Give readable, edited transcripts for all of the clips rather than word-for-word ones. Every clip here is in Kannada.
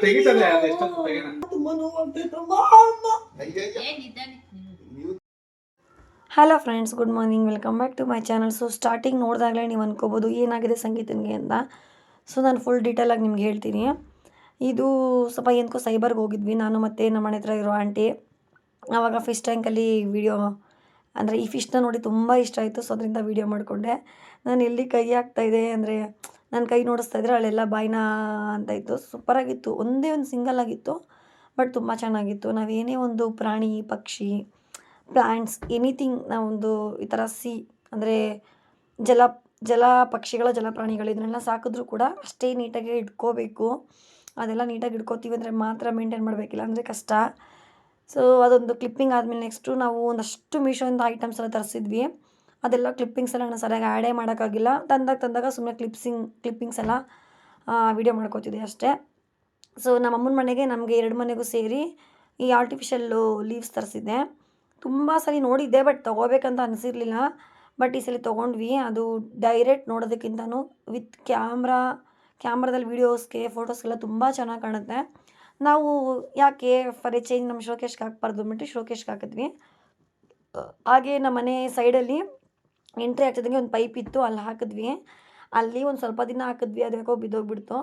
ತೆಗಿತಾನೆ ಅದೆಷ್ಟೊಂದು ತೆಗೆನ ತುಂಬಾ ನೋವಾಗ್ತಿತ್ತು hello friends, good morning, welcome back to my channel. So starting ನೋಡಿದಾಗಲೇ ನೀವು ಅನ್ಕೋಬೋದು ಏನಾಗಿದೆ ಸಂಗೀತನಿಗೆ ಅಂತ. ಸೊ ನಾನು ಫುಲ್ ಡೀಟೇಲಾಗಿ ನಿಮ್ಗೆ ಹೇಳ್ತೀನಿ. ಇದು ಸ್ವಲ್ಪ ಏನಕ್ಕೋ ಸೈಬರ್ಗೆ ಹೋಗಿದ್ವಿ ನಾನು ಮತ್ತು ನಮ್ಮ ಮನೆ ಹತ್ರ ಇರೋ ಆಂಟಿ. ಆವಾಗ ಫಿಶ್ ಟ್ಯಾಂಕಲ್ಲಿ ವೀಡಿಯೋ ಅಂದರೆ ಈ ಫಿಶ್ನ ನೋಡಿ ತುಂಬ ಇಷ್ಟ ಆಯಿತು. ಸೊ ಅದರಿಂದ ವೀಡಿಯೋ ಮಾಡಿಕೊಂಡೆ. ನಾನು ಎಲ್ಲಿ ಕೈ ಹಾಕ್ತಾಯಿದ್ದೆ ಅಂದರೆ ನನ್ನ ಕೈ ನೋಡಿಸ್ತಾ ಇದ್ದರೆ ಅಲ್ಲೆಲ್ಲ ಬಾಯ್ನಾ ಅಂತ ಇತ್ತು. ಸೂಪರಾಗಿತ್ತು, ಒಂದೇ ಒಂದು ಸಿಂಗಲ್ ಆಗಿತ್ತು, ಬಟ್ ತುಂಬ ಚೆನ್ನಾಗಿತ್ತು. ನಾವೇನೇ ಒಂದು ಪ್ರಾಣಿ ಪಕ್ಷಿ ಪ್ಲ್ಯಾಂಟ್ಸ್ ಎನಿಥಿಂಗ್ ನಾವೊಂದು ಈ ಥರ ಅಂದರೆ ಜಲ ಜಲ ಪಕ್ಷಿಗಳ ಜಲ ಪ್ರಾಣಿಗಳು ಇದನ್ನೆಲ್ಲ ಸಾಕಿದ್ರೂ ಕೂಡ ಅಷ್ಟೇ ನೀಟಾಗಿ ಇಟ್ಕೋಬೇಕು. ಅದೆಲ್ಲ ನೀಟಾಗಿ ಇಟ್ಕೋತೀವಿ ಅಂದರೆ ಮಾತ್ರ ಮೇಂಟೈನ್ ಮಾಡಬೇಕಿಲ್ಲ ಅಂದರೆ ಕಷ್ಟ. ಸೊ ಅದೊಂದು ಕ್ಲಿಪ್ಪಿಂಗ್ ಆದಮೇಲೆ ನೆಕ್ಸ್ಟು ನಾವು ಒಂದಷ್ಟು ಮೀಶೋಯಿಂದ ಐಟಮ್ಸ್ ಎಲ್ಲ ತರಿಸಿದ್ವಿ. ಅದೆಲ್ಲ ಕ್ಲಿಪ್ಪಿಂಗ್ಸ್ ಎಲ್ಲ ನಾನು ಸರಿಯಾಗಿ ಆ್ಯಡೇ ಮಾಡೋಕ್ಕಾಗಿಲ್ಲ. ತಂದಾಗ ಸುಮ್ಮನೆ ಕ್ಲಿಪ್ಪಿಂಗ್ಸ್ ಎಲ್ಲ ವೀಡಿಯೋ ಮಾಡ್ಕೋತಿದ್ದೆ ಅಷ್ಟೇ. ಸೊ ನಮ್ಮ ಅಮ್ಮನ ಮನೆಗೆ ನಮಗೆ 2 ಮನೆಗೂ ಸೇರಿ ಈ ಆರ್ಟಿಫಿಷಿಯಲ್ಲು ಲೀವ್ಸ್ ತರಿಸಿದ್ದೆ. ತುಂಬ ಸರಿ ನೋಡಿದ್ದೆ, ಬಟ್ ತೊಗೋಬೇಕಂತ ಅನಿಸಿರಲಿಲ್ಲ. ಬಟ್ ಈ ಸಲ ತೊಗೊಂಡ್ವಿ. ಅದು ಡೈರೆಕ್ಟ್ ನೋಡೋದಕ್ಕಿಂತನೂ ವಿತ್ ಕ್ಯಾಮ್ರಾದಲ್ಲಿ ವೀಡಿಯೋಸ್ಗೆ ಫೋಟೋಸ್ಗೆಲ್ಲ ತುಂಬ ಚೆನ್ನಾಗಿ ಕಾಣುತ್ತೆ. ನಾವು ಯಾಕೆ ಫಾರ್ ಎ ಚೇಂಜ್ ನಮ್ಮ ಶೋಕೇಶ್ಗೆ ಹಾಕ್ಬಾರ್ದು ಅಂದ್ಬಿಟ್ಟು ಶೋಕೇಶ್ಗೆ ಹಾಕಿದ್ವಿ. ಹಾಗೆ ನಮ್ಮ ಮನೆ ಸೈಡಲ್ಲಿ ಎಂಟ್ರಿ ಆಗ್ತಿದ್ದಂಗೆ ಒಂದು ಪೈಪ್ ಇತ್ತು, ಅಲ್ಲಿ ಹಾಕಿದ್ವಿ. ಅಲ್ಲಿ ಒಂದು ಸ್ವಲ್ಪ ದಿನ ಹಾಕಿದ್ವಿ, ಅದು ಯಾಕೋ ಬಿದ್ದೋಗ್ಬಿಡ್ತು.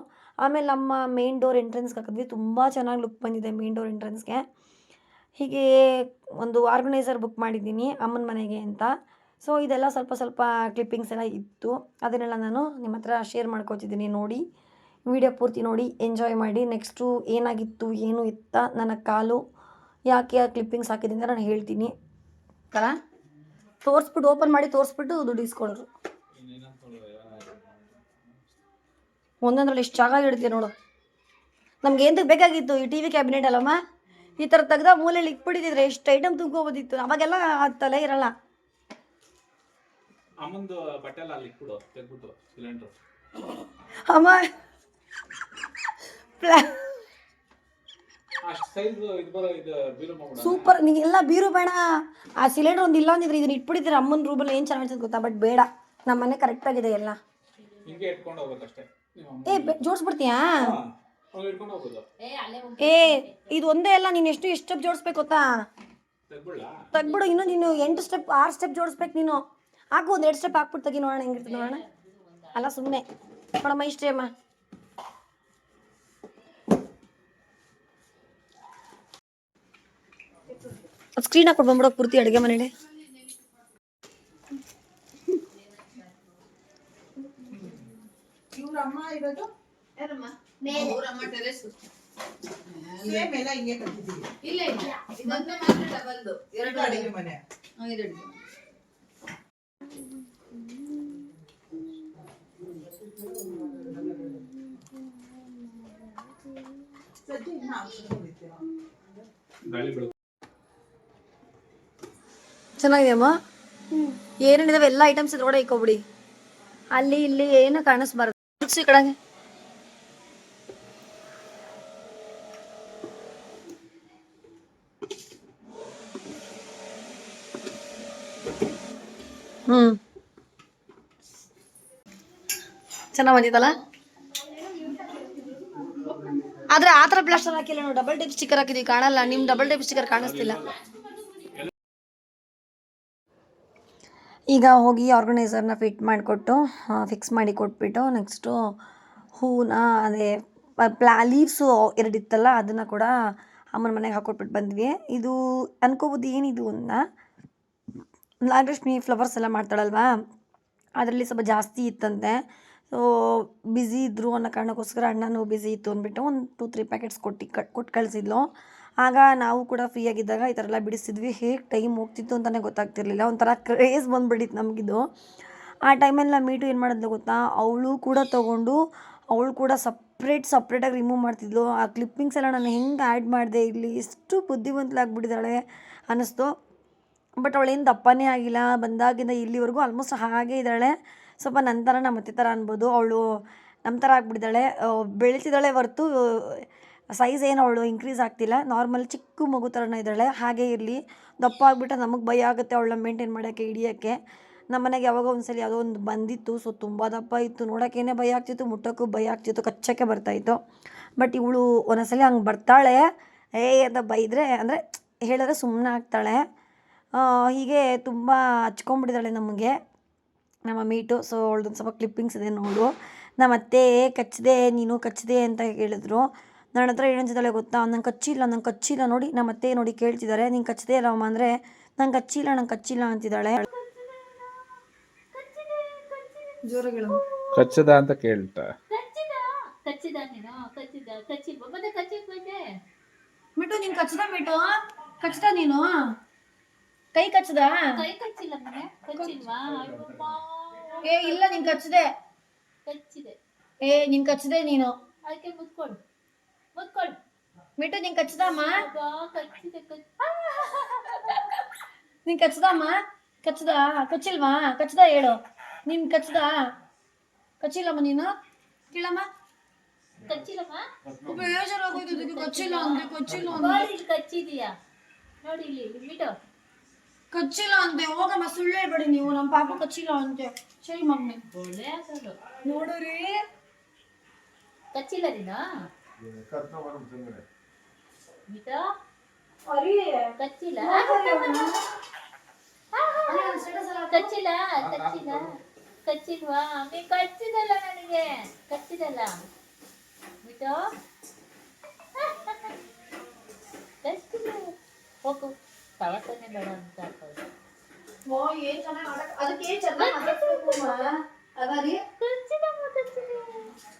ಆಮೇಲೆ ನಮ್ಮ ಮೇನ್ ಡೋರ್ ಎಂಟ್ರೆನ್ಸ್ಗೆ ಹಾಕಿದ್ವಿ. ತುಂಬ ಚೆನ್ನಾಗಿ ಲುಕ್ ಬಂದಿದೆ ಮೇನ್ ಡೋರ್ ಎಂಟ್ರೆನ್ಸ್ಗೆ. ಹೀಗೆ ಒಂದು ಆರ್ಗನೈಸರ್ ಬುಕ್ ಮಾಡಿದ್ದೀನಿ ಅಮ್ಮನ ಮನೆಗೆ ಅಂತ. ಸೊ ಇದೆಲ್ಲ ಸ್ವಲ್ಪ ಕ್ಲಿಪ್ಪಿಂಗ್ಸ್ ಎಲ್ಲ ಇತ್ತು, ಅದನ್ನೆಲ್ಲ ನಾನು ನಿಮ್ಮ ಹತ್ರ ಶೇರ್ ಮಾಡ್ಕೊತಿದ್ದೀನಿ. ನೋಡಿ, ವಿಡಿಯೋ ಪೂರ್ತಿ ನೋಡಿ, ಎಂಜಾಯ್ ಮಾಡಿ. ನೆಕ್ಸ್ಟು ಏನಾಗಿತ್ತು ಏನು ಎತ್ತ ನನ್ನ ಕಾಲು ಯಾಕೆ ಆ ಕ್ಲಿಪ್ಪಿಂಗ್ಸ್ ಹಾಕಿದ್ದೀನಿ ಅಂತ ನಾನು ಹೇಳ್ತೀನಿ. ತೋರಿಸ್ಬಿಟ್ಟು ಓಪನ್ ಮಾಡಿ ತೋರಿಸ್ಬಿಟ್ಟು ದುಡ್ಡು ಇಸ್ಕೊಂಡ್ರು. ಒಂದೊಂದ್ರಲ್ಲಿ ಎಷ್ಟು ಜಾಗ ಹಿಡಿತೀಯ ನೋಡು. ನಮ್ಗೆ ಎಂತಕ್ಕೆ ಬೇಕಾಗಿತ್ತು ಈ TV ಕ್ಯಾಬಿನೆಟ್ ಅಲ್ಲಮ್ಮ? ಈ ಥರ ತೆಗ್ದ ಮೂಲೆಯಲ್ಲಿ ಇಟ್ಬಿಟ್ಟಿದ್ರೆ ಎಷ್ಟು ಐಟಮ್ ತುಂಬ್ಕೋಬೋದಿತ್ತು. ಅವಾಗೆಲ್ಲ ತಲೆ ಇರಲ್ಲ. ಅಮ್ಮ ಸೂಪರ್. ನೀವೆಲ್ಲ ಬೀರು ಬೇಡ, ಆ ಸಿಲಿಂಡರ್ ಒಂದು ಇಲ್ಲ ಅಂದಿದ್ರೆ ಇದನ್ನ ಇಟ್ಬಿಟ್ಟಿದ್ರೆ ಅಮ್ಮನ ರೂಮಲ್ಲಿ ಏನು ಚೆನ್ನಾಗಿ ಗೊತ್ತಾ. ಬಟ್ ಬೇಡ, ನಮ್ಮ ಮನೆ ಕರೆಕ್ಟಾಗಿದೆ ಎಲ್ಲ. ಜೋಡಿಸ್ಬಿಡ್ತೀಯಾ? ಇದು ಒಂದೇ ಅಲ್ಲ, ನೀನು ಎಷ್ಟು ಸ್ಟೆಪ್ ಜೋಡಿಸ್ಬೇಕು ಗೊತ್ತಾ? ತೆಗ್ಬಿಡು. ಇನ್ನೂ ನೀನು 6 ಸ್ಟೆಪ್ ಜೋಡಿಸ್ಬೇಕು ನೀನು. ಹಾಕು, ಒಂದು 2 ಸ್ಟೆಪ್ ಹಾಕ್ಬಿಟ್ಟು ತೆಗಿ ನೋಡೋಣ ಹೆಂಗಿರ್ತದೆ ನೋಡೋಣ. ಅಲ್ಲ ಸುಮ್ಮನೆ ನೋಡಮ್ಮ, ಇಷ್ಟೇ ಅಮ್ಮ. ಸ್ಕ್ರೀನ್ ಹಾಕ್ಬಿಟ್ಟು ಬಂದ್ಬಿಡೋ ಪೂರ್ತಿ ಅಡುಗೆ ಮನೇಲಿ. ಚೆನ್ನಾಗಿದೆಯಮ್ಮ. ಏನೇನಿದಾವೆ ಎಲ್ಲ ಐಟಮ್ಸ್ ಇದ್ರೊಳಗೆ ಇಕ್ಕೊಬಿಡಿ. ಅಲ್ಲಿ ಇಲ್ಲಿ ಏನು ಕಾಣಿಸ್ಬಾರ್ದು. ಈ ಕಡೆ ಚೆನ್ನಾಗಿ ಬಂದಿತ್ತಲ್ಲ. ಆದ್ರೆ ಆ ಥರ ಪ್ಲಾಸ್ಟರ್ ಹಾಕಿಲ್ಲ, ನಾವು ಡಬಲ್ ಟೈಪ್ ಸ್ಟಿಕ್ಕರ್ ಹಾಕಿದ್ವಿ, ಕಾಣಲ್ಲ. ನಿಮ್ಮ ಡಬಲ್ ಟೈಪ್ ಸ್ಟಿಕ್ಕರ್ ಕಾಣಿಸ್ತಿಲ್ಲ. ಈಗ ಹೋಗಿ ಆರ್ಗನೈಸರ್ನ ಫಿಕ್ಸ್ ಮಾಡಿ ಕೊಟ್ಬಿಟ್ಟು ನೆಕ್ಸ್ಟು ಹೂವನ್ನ ಅದೇ ಲೀವ್ಸು 2 ಇತ್ತಲ್ಲ ಅದನ್ನು ಕೂಡ ಅಮ್ಮನ ಮನೆಗೆ ಹಾಕೊಟ್ಬಿಟ್ಟು ಬಂದ್ವಿ. ಇದು ಅನ್ಕೋಬೋದು ಏನಿದು ಅಂತ. ನಾಗಲಕ್ಷ್ಮಿ ಫ್ಲವರ್ಸ್ ಎಲ್ಲ ಮಾಡ್ತಾಳಲ್ವಾ, ಅದರಲ್ಲಿ ಸ್ವಲ್ಪ ಜಾಸ್ತಿ ಇತ್ತಂತೆ. ಸೊ ಬ್ಯುಸಿ ಇದ್ದರು ಅನ್ನೋ ಕಾರಣಕ್ಕೋಸ್ಕರ ಅಣ್ಣನೂ ಬ್ಯುಸಿ ಇತ್ತು ಅಂದ್ಬಿಟ್ಟು ಒಂದು 2-3 ಪ್ಯಾಕೆಟ್ಸ್ ಕೊಟ್ಟು ಕಳಿಸಿದ್ಲು. ಆಗ ನಾವು ಕೂಡ ಫ್ರೀಯಾಗಿದ್ದಾಗ ಈ ಥರ ಎಲ್ಲ ಬಿಡಿಸಿದ್ವಿ. ಹೇಗೆ ಟೈಮ್ ಹೋಗ್ತಿತ್ತು ಅಂತಲೇ ಗೊತ್ತಾಗ್ತಿರ್ಲಿಲ್ಲ. ಒಂಥರ ಕ್ರೇಜ್ ಬಂದುಬಿಟ್ಟಿತ್ತು ನಮಗಿದು. ಆ ಟೈಮಲ್ಲಿ ಮೀಟು ಏನು ಮಾಡಿದ್ಲು ಗೊತ್ತಾ, ಅವಳು ಕೂಡ ತೊಗೊಂಡು ಅವಳು ಕೂಡ ಸಪ್ರೇಟಾಗಿ ರಿಮೂವ್ ಮಾಡ್ತಿದ್ಲು. ಆ ಕ್ಲಿಪ್ಪಿಂಗ್ಸ್ ಎಲ್ಲ ನಾನು ಹೆಂಗೆ ಆ್ಯಡ್ ಮಾಡಿದೆ ಇಲ್ಲಿ, ಎಷ್ಟು ಬುದ್ಧಿವಂತಲಾಗ್ಬಿಟ್ಟಿದ್ದಾಳೆ ಅನ್ನಿಸ್ತು. ಬಟ್ ಅವಳೇನು ದಪ್ಪನೇ ಆಗಿಲ್ಲ, ಬಂದಾಗಿಂದ ಇಲ್ಲಿವರೆಗೂ ಆಲ್ಮೋಸ್ಟ್ ಹಾಗೇ ಇದ್ದಾಳೆ. ಸ್ವಲ್ಪ ನಂತರ ನಮ್ಮ ಅತ್ತೆ ಥರ ಅನ್ಬೋದು. ಅವಳು ನಮ್ಮ ಥರ ಆಗಿಬಿಟ್ಟಿದ್ದಾಳೆ, ಬೆಳೀತಿದ್ದಾಳೆ ಹೊರ್ತು ಸೈಜ್ ಏನು ಅವಳು ಇನ್ಕ್ರೀಸ್ ಆಗ್ತಿಲ್ಲ. ನಾರ್ಮಲ್ ಚಿಕ್ಕ ಮಗು ಥರನೇ ಇದ್ದಾಳೆ. ಹಾಗೇ ಇರಲಿ. ದಪ್ಪ ಆಗಿಬಿಟ್ರೆ ನಮಗೆ ಭಯ ಆಗುತ್ತೆ ಅವಳನ್ನ ಮೇಂಟೈನ್ ಮಾಡೋಕ್ಕೆ, ಹಿಡಿಯೋಕ್ಕೆ. ನಮ್ಮ ಮನೆಗೆ ಯಾವಾಗ ಒಂದ್ಸಲ ಯಾವುದೋ ಒಂದು ಬಂದಿತ್ತು. ಸೊ ತುಂಬ ದಪ್ಪ ಇತ್ತು, ನೋಡೋಕ್ಕೇನೆ ಭಯ ಆಗ್ತಿತ್ತು, ಮುಟ್ಟೋಕ್ಕೂ ಭಯ ಆಗ್ತಿತ್ತು, ಕಚ್ಚೋಕ್ಕೆ ಬರ್ತಾಯಿತ್ತು. ಬಟ್ ಇವಳು ಒಂದೊಂದ್ಸಲ ಹಂಗೆ ಬರ್ತಾಳೆ, ಅಂತ ಬೈದರೆ ಅಂದರೆ ಹೇಳಿದ್ರೆ ಸುಮ್ಮನೆ ಆಗ್ತಾಳೆ. ಹೀಗೆ ತುಂಬ ಹಚ್ಕೊಂಡ್ಬಿಟ್ಟಿದ್ದಾಳೆ ನಮಗೆ ನಮ್ಮ ಮೀಟು. ಸೊ ಅವಳದೊಂದು ಸ್ವಲ್ಪ ಕ್ಲಿಪ್ಪಿಂಗ್ಸ್ ಇದೆ ನೋಡು. ನಮ್ಮ ಅತ್ತೆ ಕಚ್ಚಿದೆ ನೀನು ಕಚ್ಚಿದೆ ಅಂತ ಹೇಳಿದ್ರು. ನನ್ನ ಹತ್ರ ಏನಂತಿದ್ದಾಳೆ ಗೊತ್ತಾ, ನಂಗೆ ಕಚ್ಚಿಲ್ಲ ನೋಡಿ. ನಮ್ಮ ಅತ್ತೆ ನೋಡಿ ಕೇಳ್ತಿದ್ದಾರೆ, ನೀನು ಕಚ್ಚಿದೆ ಅಲ್ಲ ಅಮ್ಮ ಅಂದರೆ ನಂಗೆ ಕಚ್ಚಿಲ್ಲ ಅಂತಿದ್ದಾಳೆ. ಜೋರಾಗಿ ಹೇಳು. ಕಚ್ಚದ ಅಂತ ಕೇಳ್ತ ಮಿಟ್ಟು ನೀನು ಕಚ್ಚದ ನೀನು ಕೈ ಕಚ್ಚದ ಇಲ್ಲ ನೀನು ಕಚ್ಚಿದೆ ನೀನು ಕಚ್ಚಿದೆ ನೀನು ಮಿಟ್ಟು ನೀನು ಕಚ್ಚದಮ್ಮ ನೀನು ಕಚ್ಚದಮ್ಮ ಕಚ್ಚಿಲ್ವಾ ಕಚ್ಚದ ಹೇಳು ನೀನು ಕಚ್ಚಿಲ್ಲಮ್ಮ ನೀನು ಕೇಳಮ್ಮ ಬೇಜಾರಾಗೋಯ್ತು ಕಚ್ಚಿಲ್ಲ ಅಂತೆ ಹೋಗಮ್ಮ ಸುಳ್ಳು ಹೇಳ್ಬೇಡಿ ನೀವು ನಮ್ಮ ಪಾಪ ಕಚ್ಚಿಲ್ಲ ಅಂತೆ ಸರಿ ಮಗ್ನೆ ನೋಡ್ರಿ ಕಚ್ಚಿಲ್ಲ ನೀನು ಕಚ್ಚಿಲ್ಲ ಕಚ್ಚಿಲ್ವಾ ನೀ ಕಚ್ಚಿದಲ್ಲ ನನಗೆ ಕಚ್ಚಿದಲ್ಲ ಬಿಟ್ಟು ಕಚ್ಚಿಲ್ಲ ಹೋಗು ತವತ್ತನೆ ಬೇಡ ಅಂತ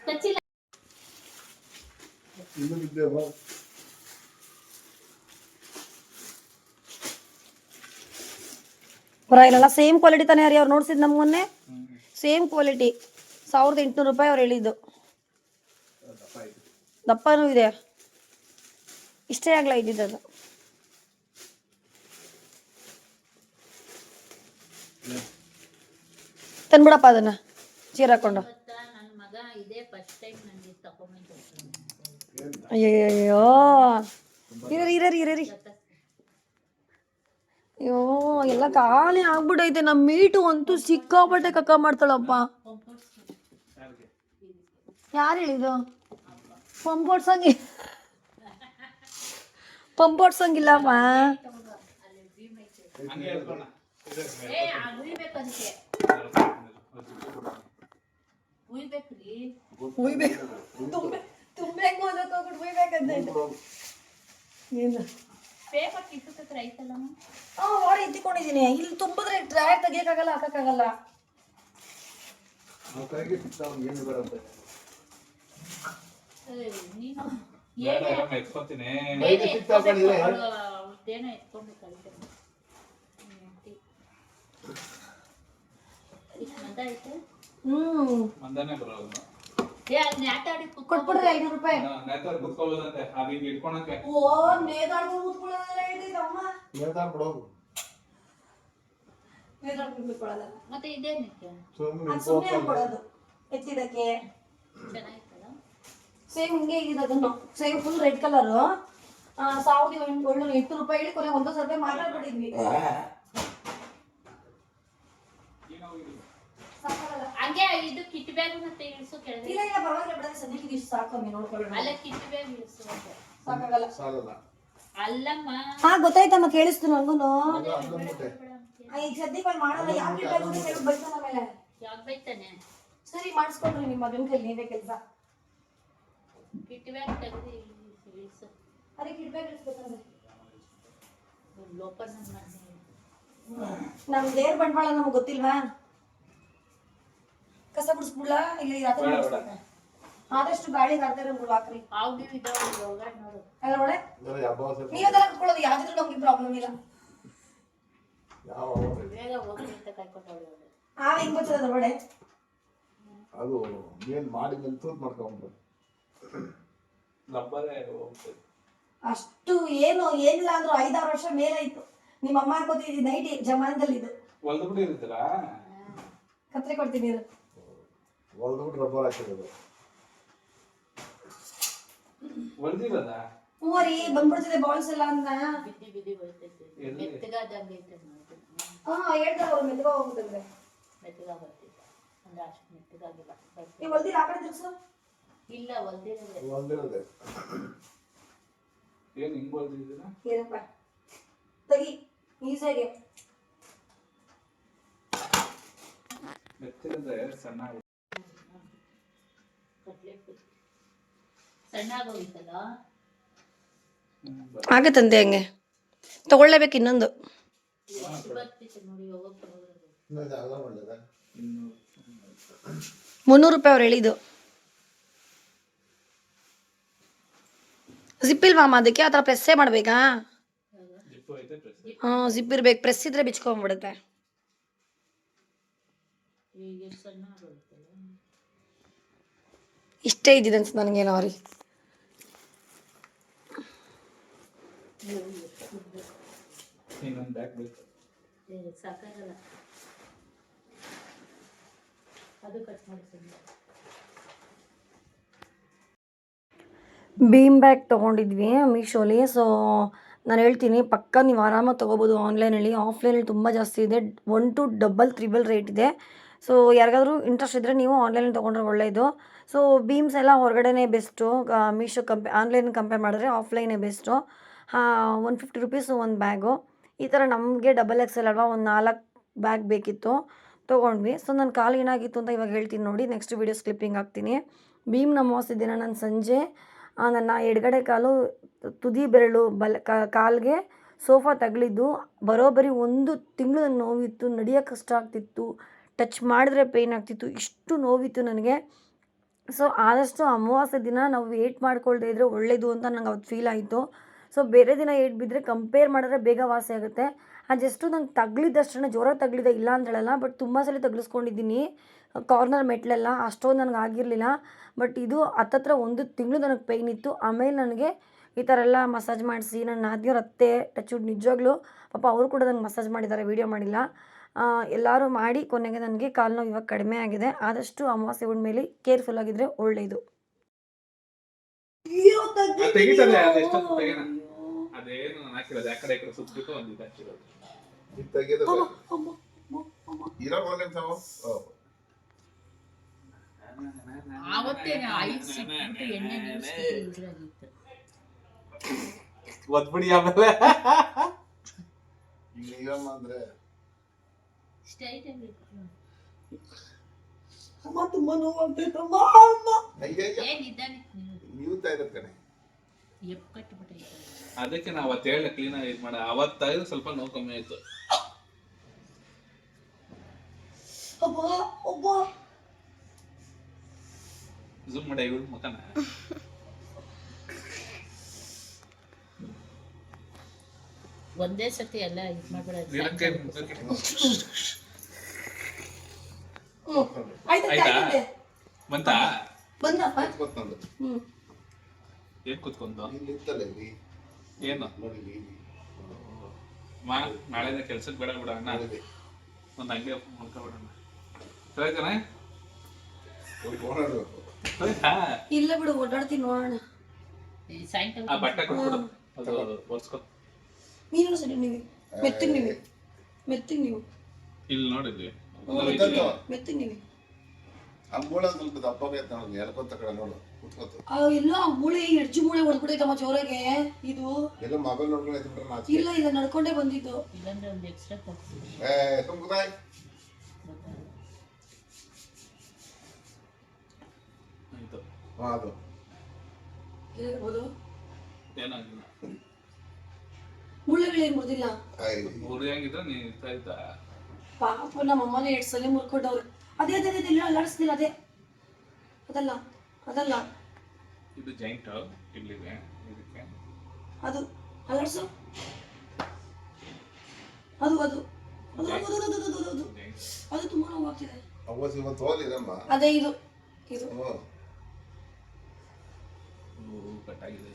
ಕಚ್ಚಿಲ್ಲ ಪರವಾಗಿಲ್ಲ ಸೇಮ್ ಕ್ವಾಲಿಟಿ ತಾನೇ ಯಾರು ನೋಡ್ಸಿದ್ ನಮ್ಗೆ ಮೊನ್ನೆ ಸೇಮ್ ಕ್ವಾಲಿಟಿ 1800 ರೂಪಾಯಿ ಅವ್ರು ಹೇಳಿದ್ದು. ದಪ್ಪನೂ ಇದೆ, ಇಷ್ಟೇ ಆಗಲ್ಲ ಇದ್ದಿದ್ದು. ತಂದ್ಬಿಡಪ್ಪ ಅದನ್ನ ಚೀರ ಹಾಕೊಂಡು. ಅಯ್ಯೋ ಇರರಿ ಅಯ್ಯೋ ಎಲ್ಲ ಖಾಲಿ ಆಗ್ಬಿಟ್ಟೈತೆ. ನಮ್ಮ ಮೀಟು ಅಂತೂ ಸಿಕ್ಕಾಪಟ್ಟೆ ಕಕ್ಕ ಮಾಡ್ತಾಳಪ್ಪ. ಯಾರು ಹೇಳಿದು ಪಂಪ್ ಓಡ್ಸಂಗಿಲ್ಲಮ್ಮ. ಎತ್ತಿಕೊಂಡಿದ್ದೀನಿ ಇಲ್ಲಿ ತುಂಬಿದ್ರೆ ಟ್ರ್ಯಾಕ್ ತೆಗಿಯಕ್ಕಾಗಲ್ಲ ಹಾಕಕ್ಕಾಗಲ್ಲ. ಕೊಟ್ಬಿಡ್ರಿ 500 ರೂಪಾಯಿ. ಮತ್ತೆ ಇದೇನಕ್ಕೆ ಎತ್ತಿಡಕ್ಕೆ ಚೆನ್ನಾಗಿತ್ತಲ್ಲ ಸೇಮ್ ಹಿಂಗೆ ಇದೆ. ಅದನ್ನು ಸೇಮ್ ಫುಲ್ ರೆಡ್ ಕಲರು 1708 ರೂಪಾಯಿ ಹೇಳಿ ಕೊನೆ 1,000 ರೂಪಾಯಿ ಮಾತಾಡ್ಬಿಟ್ಟಿದ್ವಿ. ಹಂಗೆ ಇದು ಕಿಟ್ ಬ್ಯಾಗ್ ಮತ್ತೆ ಇಳಿಸು ಕೆಳಗೆ. ಇಲ್ಲ ಪರವಾಗಿಲ್ಲ ಬಿಡೋದು ಸದ್ಯಕ್ಕೆ ಇದಿಷ್ಟು ಸಾಕು. ನೋಡ್ಕೊಳ್ಳೋಣ. ಅಲ್ಲ ಕಿಟ್ ಬ್ಯಾಗ್ ಇಳಿಸು ಸಾಕಾಗಲ್ಲ. ಅಲ್ಲಮ್ಮ ಗೊತ್ತಾಯ್ತಮ್ಮ ಕೇಳಿಸ್ತು ನಂಗೂನು. ಈಗ ಸದ್ಯಕ್ಕೆ ಅಲ್ಲಿ ಮಾಡಲ್ಲ. ಯಾಕೆ ಬೈತಾನ ಮೇಲೆ ಯಾಕೆ ಬೈತಾನೆ? ಸರಿ ಮಾಡಿಸ್ಕೊಡ್ರಿ ನಿಮ್ಮ ಮಗನ ಕೈಲಿ ನೀವೇ ಕೆಲಸ. ಕಿಟ್ ಬ್ಯಾಗ್ ತೆಗೆದು ಇಳಿಸು. ಅದೇ ಕಿಟ್ ಬ್ಯಾಗ್ ಇಳಿಸ್ಬೇಕಂದ್ರೆ ಲೋಪರ್ ನಮ್ ದೇವ್ರ ಬಂಡವಾಳ ನಮ್ಗೆ ಗೊತ್ತಿಲ್ವಾ? ಕಸ ಬಿಡಿಸ್ಬಿಡ್ಲಾ ಇಲ್ಲ ಆದಷ್ಟು ಗಾಳಿ ಹಾಕ್ತಾರೆ ಹಾಕ್ರಿ. ಅಲ್ಲ ಒಳ್ಳೆ ನೀವೆಲ್ಲ ಕುತ್ಕೊಳ್ಳೋದು ಯಾವ್ದಿದ್ರು ನಮ್ಗೆ ಪ್ರಾಬ್ಲಮ್ ಇಲ್ಲ. ಹೆಂಗ್ ಬರ್ತದ ಒಳ್ಳೆ ಅದು ಮೇಲ್ ಮಾಡಿ ಮೇಲೆ ತೂತ್ ಮಾಡ್ಕೊಂಡು ಅಷ್ಟು ಏನು ಏನಿಲ್ಲ ಅಂದ್ರು 5-6 ವರ್ಷ ಮೇಲಾಯ್ತು. ನಿಮ್ಮ ಅಮ್ಮ ಹಾಕೋತಿದ್ದಿ ನೈಟಿ ಜಮಾನದಲ್ಲಿ ಇದು ಕತ್ರೆ ಕೊಡ್ತೀನಿ. ಹೊಲ್ದ್ಬಿಟ್ಟು ರಬ್ಬರ್ ಹಾಕಿರೋದು ಹೂವರಿ ಬಂದ್ಬಿಡ್ತಿದೆ ಬಾಲ್ಸ್ ಎಲ್ಲ ಅಂತ. ಹೇಳ್ತಾರೆ ಅವ್ರು ಮೆತ್ತಗ ಹೋಗ್ಬಿಟ್ಟಿದ್ರೆ. ನೀವು ಹೊಲ್ದಿಲ್ಲ ಆ ಕಡೆ ತಿರ್ಸು. ಇಲ್ಲ ಒಂದಿರೋದೆ. ಒಂದಿರೋದೆ. ಏನ್ ಹಿಂಗ್ ಹೊಲ್ದಿದ್ದೀರಾ? ಏನಪ್ಪ ತೆಗಿ ಈಸಾಗೆ. ಮೆತ್ತಗಿದ್ರೆ ಸಣ್ಣ ಸಣ್ಣ ಆಗೋಗಿತ್ತಲ್ಲ. ಆಗತ್ತಂತೆ ಹಂಗೆ ತಗೊಳ್ಳೇಬೇಕು ಇನ್ನೊಂದು. ಬರ್ತಿತ್ತು ನೋಡಿ ಹೋಗೋಕ್ ತಗೊಳ್ಳೋದು. ಇನ್ನೊಂದು ಅಲ್ಲ ಒಳ್ಳೆದ. 300 ರೂಪಾಯಿ ಅವ್ರು ಹೇಳಿದ್ದು. ಜಿಪ್ ಇಲ್ವಾ ಅದಕ್ಕೆ? ಆ ಥರ ಪ್ರೆಸ್ಸೇ ಮಾಡಬೇಕಾ? ಜಿಪ್ಪು ಐತೆ ಪ್ರೆಸ್. ಹಾಂ ಜಿಪ್ ಇರ್ಬೇಕು, ಪ್ರೆಸ್ ಇದ್ರೆ ಬಿಚ್ಕೊಂಡ್ಬಿಡುತ್ತೆ. ಈಗ ಎಷ್ಟು ಸಣ್ಣ ಆಗೋಗಿತ್ತಲ್ಲ. ಇಷ್ಟೇ ಇದ್ದಿದ್ದು ಅನ್ಸುತ್ತೆ ನನಗೇನೋ ಅವ್ರಿ. ಇನ್ನೊಂದು ಬ್ಯಾಗ್ ಬೇಕು. ಸಾಕಾಗಲ್ಲ. ಅದು ಕಟ್ ಮಾಡ್ತೀನಿ. ಬೀಮ್ ಬ್ಯಾಗ್ ತೊಗೊಂಡಿದ್ವಿ ಮೀಶೋಲಿ. ಸೊ ನಾನು ಹೇಳ್ತೀನಿ ಪಕ್ಕ ನೀವು ಆರಾಮಾಗಿ ತೊಗೋಬೋದು ಆನ್ಲೈನಲ್ಲಿ. ಆಫ್ಲೈನಲ್ಲಿ ತುಂಬ ಜಾಸ್ತಿ ಇದೆ, 1 to 3 ರೇಟ್ ಇದೆ. ಸೊ ಯಾರಿಗಾದ್ರೂ ಇಂಟ್ರೆಸ್ಟ್ ಇದ್ದರೆ ನೀವು ಆನ್ಲೈನಲ್ಲಿ ತೊಗೊಂಡ್ರೆ ಒಳ್ಳೆಯದು. ಸೊ ಬೀಮ್ಸ್ ಎಲ್ಲ ಹೊರಗಡೆನೇ ಬೆಸ್ಟು. ಮೀಶೋ ಆನ್ಲೈನ್ ಕಂಪೇರ್ ಮಾಡಿದ್ರೆ ಆಫ್ಲೈನೇ ಬೆಸ್ಟು. 150 ರುಪೀಸು ಒಂದು ಬ್ಯಾಗು. ಈ ಥರ ನಮಗೆ XXL ಅಲ್ವಾ, ಒಂದು 4 ಬ್ಯಾಗ್ ಬೇಕಿತ್ತು, ತೊಗೊಂಡ್ವಿ. ಸೊ ನನ್ನ ಕಾಲು ಏನಾಗಿತ್ತು ಅಂತ ಇವಾಗ ಹೇಳ್ತೀನಿ ನೋಡಿ, ನೆಕ್ಸ್ಟ್ ವೀಡಿಯೋಸ್ ಕ್ಲಿಪ್ಪಿಂಗ್ ಹಾಕ್ತೀನಿ. ಭೀಮ್ನ ಅಮಾವಾಸ್ಯೆ ದಿನ ನಾನು ಸಂಜೆ ನನ್ನ ಎಡಗಡೆ ಕಾಲು ತುದಿ ಬೆರಳು ಕಾಲಿಗೆ ಸೋಫಾ ತಗಲಿದ್ದು ಬರೋಬ್ಬರಿ 1 ತಿಂಗಳು ನೋವಿತ್ತು. ನಡೆಯೋಕ್ಕೆ ಕಷ್ಟ ಆಗ್ತಿತ್ತು, ಟಚ್ ಮಾಡಿದ್ರೆ ಪೇಯ್ನ್ ಆಗ್ತಿತ್ತು, ಇಷ್ಟು ನೋವಿತ್ತು ನನಗೆ. ಸೊ ಆದಷ್ಟು ಅಮಾವಾಸ್ಯೆ ದಿನ ನಾವು ವೇಟ್ ಮಾಡ್ಕೊಳ್ದೇ ಇದ್ದರೆ ಒಳ್ಳೆಯದು ಅಂತ ನಂಗೆ ಅವತ್ತು ಫೀಲ್ ಆಯಿತು. ಸೊ ಬೇರೆ ದಿನ ಏಟ್ ಬಿದ್ದರೆ ಕಂಪೇರ್ ಮಾಡಿದ್ರೆ ಬೇಗ ವಾಸಿ ಆಗುತ್ತೆ. ಜಸ್ಟು ನಂಗೆ ತಗಲಿದ್ದಷ್ಟೇ, ಜ್ವರ ತಗಲಿದೆ ಇಲ್ಲ ಅಂತ ಹೇಳಲ್ಲ, ಬಟ್ ತುಂಬ ಸಲ ತಗಲಿಸ್ಕೊಂಡಿದ್ದೀನಿ ಕಾರ್ನರ್ ಮೆಟ್ಲೆಲ್ಲ, ಅಷ್ಟೊಂದು ನನಗೆ ಆಗಿರಲಿಲ್ಲ. ಬಟ್ ಇದು ಹತ್ತತ್ರ 1 ತಿಂಗಳು ನನಗೆ ಪೇಯ್ನ್ ಇತ್ತು. ಆಮೇಲೆ ನನಗೆ ಈ ಥರ ಎಲ್ಲ ಮಸಾಜ್ ಮಾಡಿಸಿ ನನ್ನ ನಾದಿನಿಯವ್ರ ಅತ್ತೆ ಟಚ್ ನಿಜವಾಗ್ಲೂ ಪಾಪ ಅವರು ಕೂಡ ನನಗೆ ಮಸಾಜ್ ಮಾಡಿದ್ದಾರೆ, ವೀಡಿಯೋ ಮಾಡಿಲ್ಲ. ಎಲ್ಲರೂ ಮಾಡಿ ಕೊನೆಗೆ ನನಗೆ ಕಾಲು ನೋವು ಇವಾಗ ಕಡಿಮೆ ಆಗಿದೆ. ಆದಷ್ಟು ಅಮಾವಾಸ್ಯೆ ಹುಣ್ಣಿಮೆಲಿ ಕೇರ್ಫುಲ್ ಆಗಿದ್ದರೆ ಒಳ್ಳೆಯದು. ತೆಗಿತಾನೆ ಅದೆಷ್ಟೊಂದು ತೆಗೆನ. ಅದೇನು ನಾನು ಹಾಕಿರೋದು ಆ ಕಡೆ ಈ ಕಡೆ ಸುತ್ಬಿಟ್ಟು ಒಂದಿದ್ದು ಹಾಕಿರೋದು. ಇದು ತೆಗೆದು ಇರೋ ಒಳ್ಳೆ ಸಾವು. ಆವತ್ತೇ ಐಸ್ ಸಿಕ್ಬಿಟ್ಟು ಎಣ್ಣೆ ನಿಲ್ಸ್ಬಿಟ್ಟು ಇದ್ರಾಗಿತ್ತು. ಒದ್ಬಿಡಿ ಆಮೇಲೆ ಈಗ ಈಗಮ್ಮ ಅಂದ್ರೆ ಸ್ಟ್ರೈಟ್ ಆಗಿ ತುಂಬ ನೋವಾಗ್ತೈತಮ್ಮ. ಅಯ್ಯಯ್ಯ ಏನ್ ಇದ್ದಾನೆ ನೀವು ತಾಯಿರೋದ್ ಕಣೆ. ಎಪ್ ಕಟ್ಟಿಬಿಟ್ಟೈತೆ. ಅದಕ್ಕೆ ನಾವು ಅವತ್ತು ಹೇಳ ಕ್ಲೀನ್ ಆಗಿ ಇದು ಮಾಡ. ಅವತ್ತಾಗಿದ್ರೆ ಸ್ವಲ್ಪ ನೋವು ಕಮ್ಮಿ ಆಯ್ತು. ಝೂಮ್ ಮಾಡಿ ಇವ್ರ ಮುಖನ. ಒಂದೇ ಸತಿ ಎಲ್ಲ ಇದು ಮಾಡ್ಬಿಡೋದು. ಆಯ್ತಾ ಬಂತಾ? ಕೂತ್ಕೊಂಡು ಏನ್ ಕುತ್ಕೊಂಡು ಇಲ್ಲಿ ಇತ್ತಲ್ಲ ಇಲ್ಲಿ ಏನು ನೋಡಿ ಇಲ್ಲಿ ನಾಳೆದ ಕೆಲ್ಸಕ್ಕೆ ಬೇಡ ಬಿಡ ಅಣ್ಣ, ಒಂದು ಹಂಗೆ ಮಾಡ್ಕೊಬಿಡೋಣ. ಸರಿತಾನೆ? ಓಡಾಡ್ಬೇಕು. ಸರಿತಾ? ಇಲ್ಲ ಬಿಡು, ಓಡಾಡ್ತೀನಿ ನೋಡೋಣ. ಸಾಯಂಕಾಲ ಆ ಬಟ್ಟೆ ಕೊಟ್ಬಿಡು, ಅದು ಒರ್ಸ್ಕೊ. ನೀನು ಸರಿ ನೀವು ಮೆತ್ತಿಗೆ ನೀವು ಇಲ್ಲಿ ನೋಡಿದ್ವಿ ಮೆತ್ತಿಗೆ ನೀವು ಆ ಮೂಳೆ ಸ್ವಲ್ಪ ದಪ್ಪಗೈತೆ ನೋಡಿ, ಎಳ್ಕೊಂತ ಕಡೆ ನೋಡು ಕುತ್ಕೋತು. ಎಲ್ಲ ಮೂಳೆ ಎಡ್ಜು ಮೂಳೆ ಹೊಡ್ಬಿಟ್ಟೈತಮ್ಮ ಜೋರಾಗೆ. ಇದು ಎಲ್ಲ ಮೊಬೈಲ್ ನೋಡ್ಕೊಂಡು ಬಿಟ್ರೆ ನಾಚಿ. ಇಲ್ಲ ಇಲ್ಲ ನಡ್ಕೊಂಡೇ ಬಂದಿದ್ದು. ಇಲ್ಲಾಂದ್ರೆ ಒಂದು ಎಕ್ಸ್ಟ್ರಾ ತರ್ತೀನಿ. ತುಂಬ್ಕುದಾಯ್ ಆಯ್ತು. ಅದು ಏನಾಗ್ಬೋದು? ಏನಾಗಿಲ್ಲ, ಮುಳ್ಳುಗಳೇನು ಮುರಿದಿಲ್ಲ. ಊರು ಹೆಂಗಿದ್ರೆ ನೀನ್ ಇರ್ತಾ ಇದ್ದ. ಪಾಪ ನಮ್ಮ ಅಮ್ಮನೇ 2 ಸಲ ಮುರ್ಕೊಂಡವ್ರು. ಅದೇ ಅದೇ ಅದೇ ಇಲ್ಲ ಅಲ್ಲಾಡಿಸ್ತಿಲ್ಲ. ಅದೇ ಅದಲ್ಲ ಅದಲ್ಲ ಇದು ಜಾಯಿಂಟ್ ಇಲ್ಲಿದೆ ಇದಕ್ಕೆ. ಅದು ಅಲ್ಲಾಡ್ಸು. ಅದು ಅದು ಅದು ಅದು ಅದು ಅದು ಅದು ಅದು ಅದು ತುಂಬ ನೋವಾಗ್ತಿದೆ. ಅವತ್ತು ಇವತ್ತು ಹೋಲಿರಮ್ಮ. ಅದೇ ಇದು ಇದು ಕಟ್ಟಾಗಿದೆ.